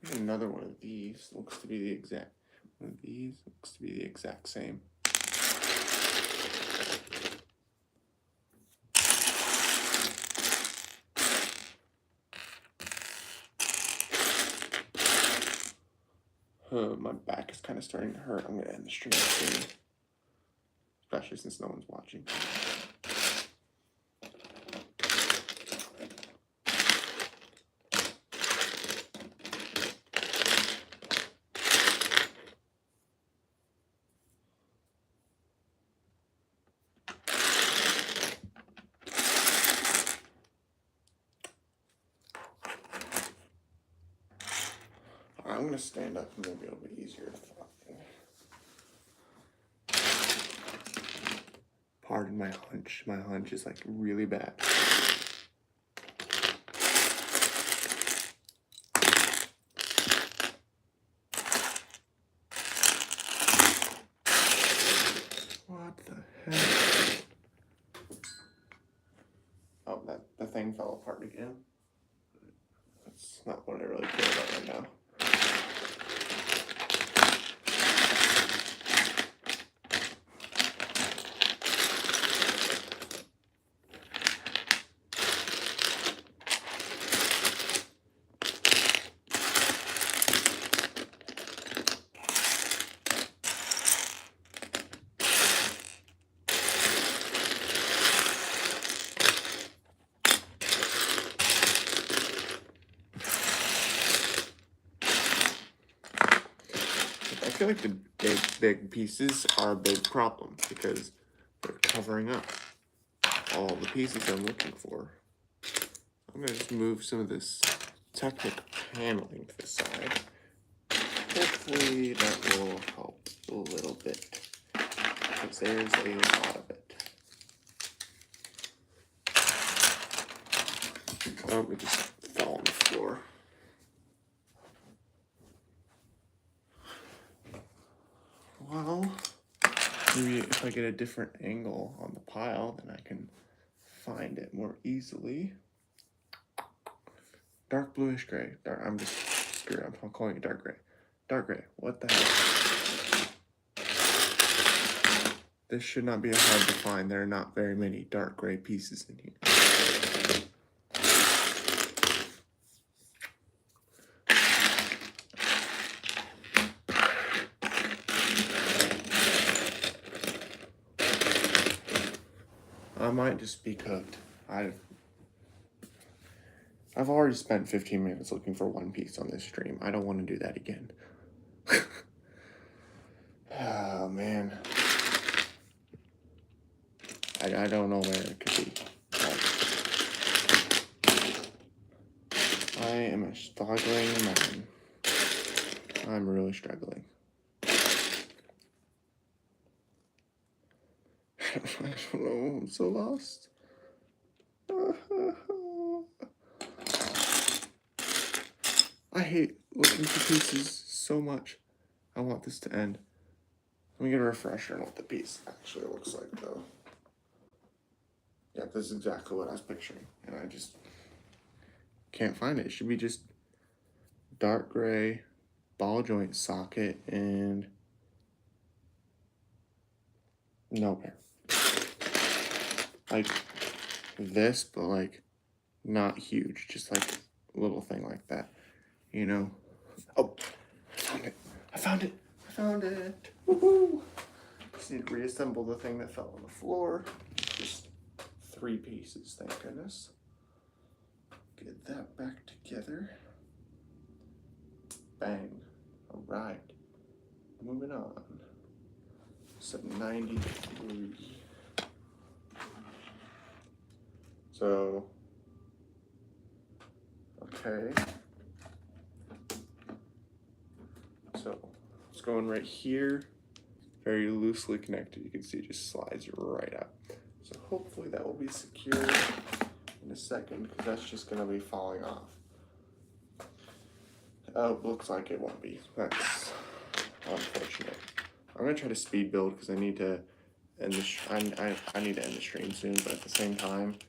Here's another one of these. Looks to be the exact one of these. Looks to be the exact same. My back is kind of starting to hurt. I'm gonna end the stream soon, especially since no one's watching. I'm gonna stand up, maybe it'll be easier to find. Pardon my hunch. My hunch is like really bad. What the heck? Oh, the thing fell apart again. That's not what I really care about right now. I feel like the big pieces are a big problem because they're covering up all the pieces I'm looking for. I'm gonna just move some of this Technic paneling to the side. Hopefully that will help a little bit because there's a lot of it. Oh, it just fell on the floor. Well, maybe if I get a different angle on the pile, then I can find it more easily. Dark bluish gray. I'm just screwed. I'm calling it dark gray. Dark gray. What the hell? This should not be hard to find. There are not very many dark gray pieces in here. I might just be cooked. I've already spent 15 minutes looking for one piece on this stream. I don't want to do that again. Oh, man. I don't know where it could be. I am a struggling man. I'm really struggling. I don't know. I'm so lost. I hate looking for pieces so much. I want this to end. Let me get a refresher on what the piece actually looks like, though. Yeah, this is exactly what I was picturing, and I just can't find it. It should be just dark gray, ball joint socket, and nowhere. Like this, but like not huge, just like a little thing like that, you know? Oh, I found it. I found it. I found it. Woohoo! Just need to reassemble the thing that fell on the floor. Just 3 pieces, thank goodness. Get that back together. Bang. All right. Moving on. So 93. So, okay. So it's going right here. Very loosely connected. You can see it just slides right up. So hopefully that will be secure in a second, because that's just going to be falling off. Oh, looks like it won't be. That's unfortunate. I'm going to try to speed build because I need to end the I need to end the stream soon, but at the same time,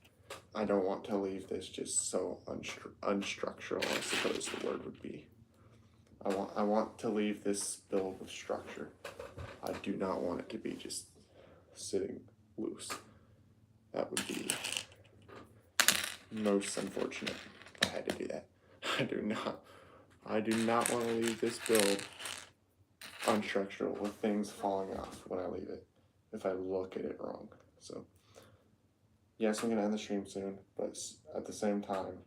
I don't want to leave this just so unstructural, I suppose the word would be. I want to leave this build with structure. I do not want it to be just sitting loose. That would be most unfortunate if I had to do that. I do not want to leave this build unstructural with things falling off when I leave it, if I look at it wrong. So yes, I'm gonna end the stream soon, but at the same time,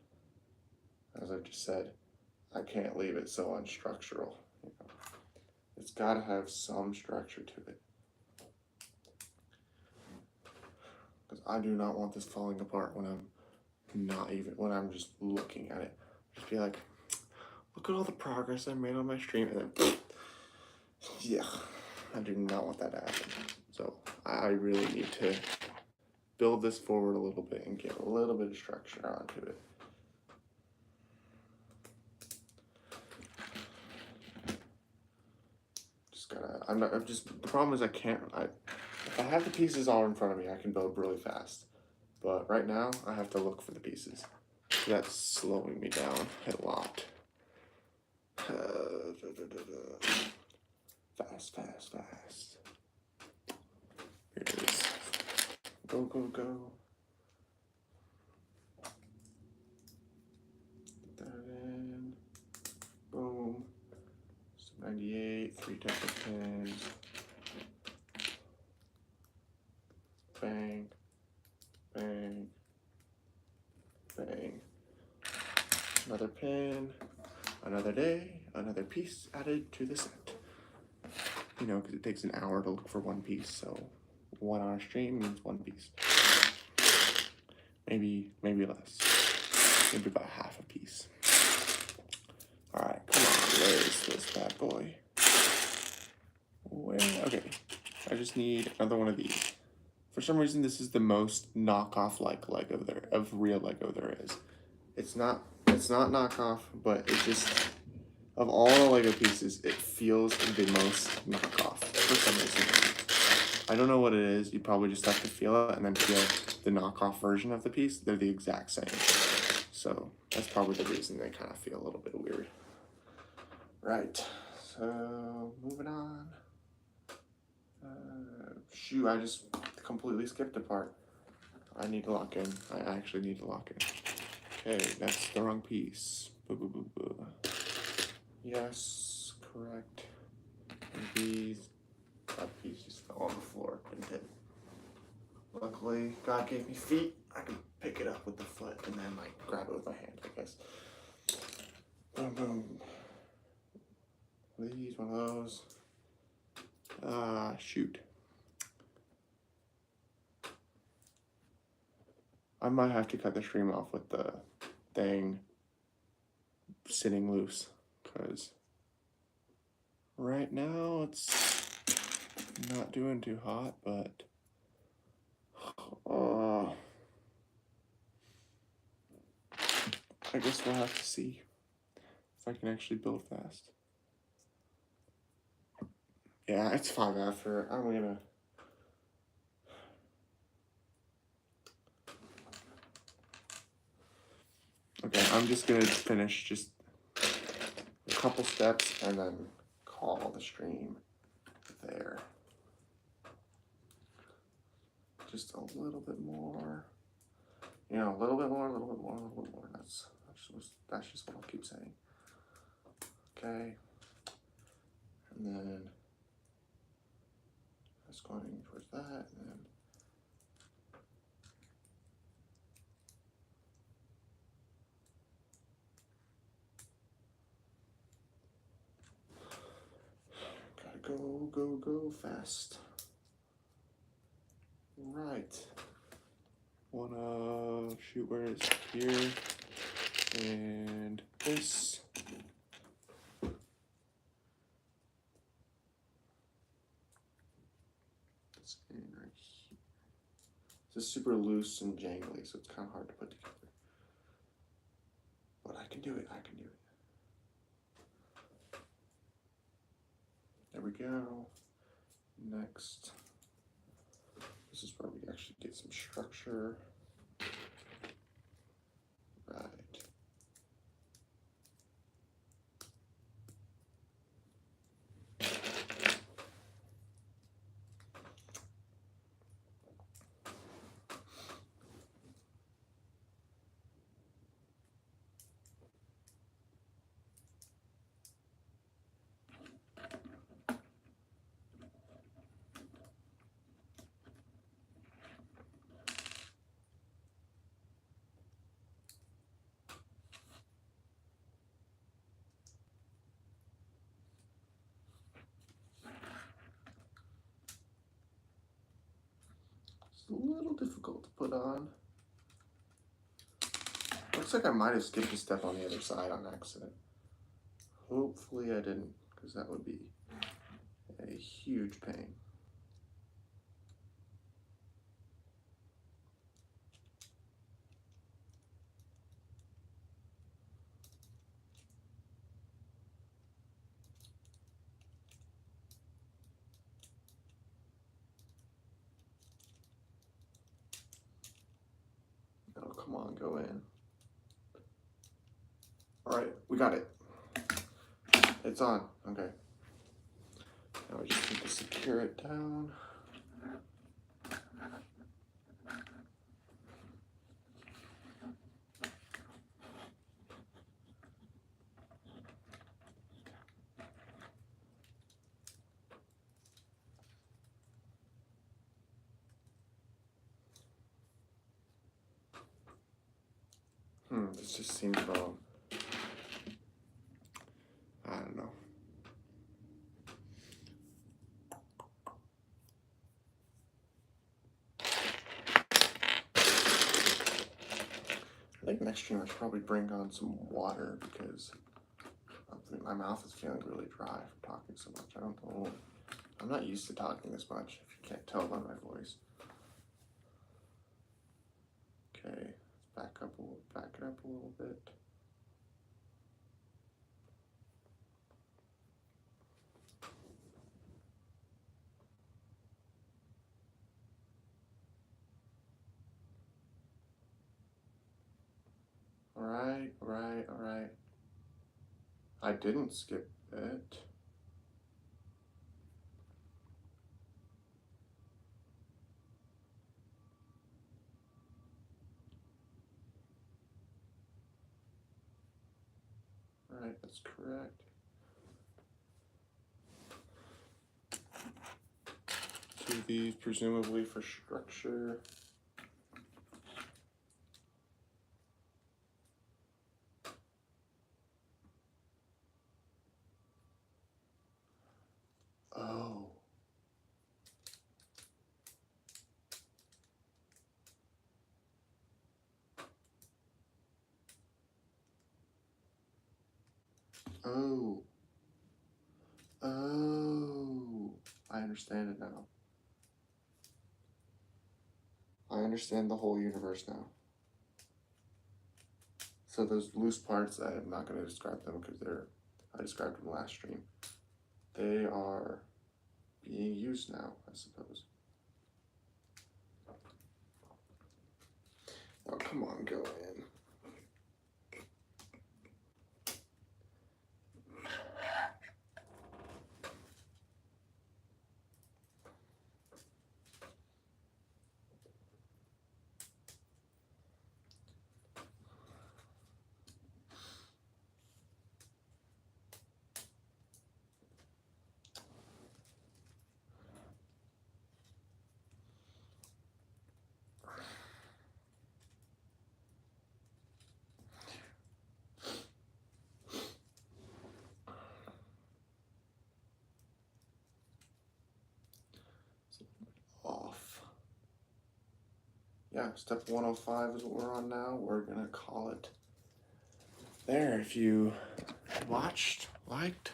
as I just said, I can't leave it so unstructural. You know? It's gotta have some structure to it. Because I do not want this falling apart when I'm just looking at it. Just be like, look at all the progress I made on my stream, and then, yeah, I do not want that to happen. So I really need to build this forward a little bit and get a little bit of structure onto it. The problem is if I have the pieces all in front of me, I can build really fast. But right now, I have to look for the pieces. So that's slowing me down a lot. Fast. Here it is. Go. Put that in. Boom. 98, 3 type of pins. Bang. Another pin, another day, another piece added to the set. You know, because it takes an hour to look for one piece, so 1 hour stream means 1 piece. Maybe less. Maybe about half a piece. Alright, come on, where is this bad boy? Okay, I just need another one of these. For some reason, this is the most knockoff like Lego of real Lego there is. It's not knockoff, but it just, of all the Lego pieces, it feels the most knockoff for some reason. I don't know what it is. You probably just have to feel it and then feel the knockoff version of the piece. They're the exact same. So that's probably the reason they kind of feel a little bit weird. Right, so moving on. Shoot, I just completely skipped a part. I need to lock in. I actually need to lock in. Okay, that's the wrong piece. Boo, boo, boo, boo. Yes, correct. And that piece just fell on the floor, didn't it? Luckily, God gave me feet. I can pick it up with the foot and then like grab it with my hand, I guess. Boom, boom. These, one of those. Shoot. I might have to cut the stream off with the thing sitting loose, because right now it's not doing too hot, but I guess we'll have to see if I can actually build fast. Yeah, it's 5 after. I'm gonna... Okay, I'm just gonna finish just a couple steps and then call the stream there. Just a little bit more. You know, a little bit more, a little bit more, a little bit more. That's just what I'll keep saying. Okay. And then that's going towards that, and then gotta go fast. Right. Wanna shoot where it's here and this. It's in right here. This is super loose and jangly, so it's kind of hard to put together. But I can do it. I can do it. There we go. Next. This is where we actually get some structure. Right. A little difficult to put on. Looks like I might have skipped a step on the other side on accident. Hopefully I didn't, because that would be a huge pain. Oh, come on, go in. All right, we got it. It's on, okay. Now we just need to secure it down. This just seems wrong. I don't know. I think next year I should probably bring on some water because my mouth is feeling really dry from talking so much. I don't know. I'm not used to talking this much, if you can't tell by my voice. Okay, let's back it up a little bit. right, all right. I didn't skip it. Right, that's correct. Two of these, presumably for structure. Oh. Oh. Oh. I understand it now. I understand the whole universe now. So those loose parts, I'm not going to describe them because I described them last stream. They are being used now, I suppose. Oh, come on, go in. Off. Yeah, step 105 is what we're on now. We're gonna call it there. If you watched, liked,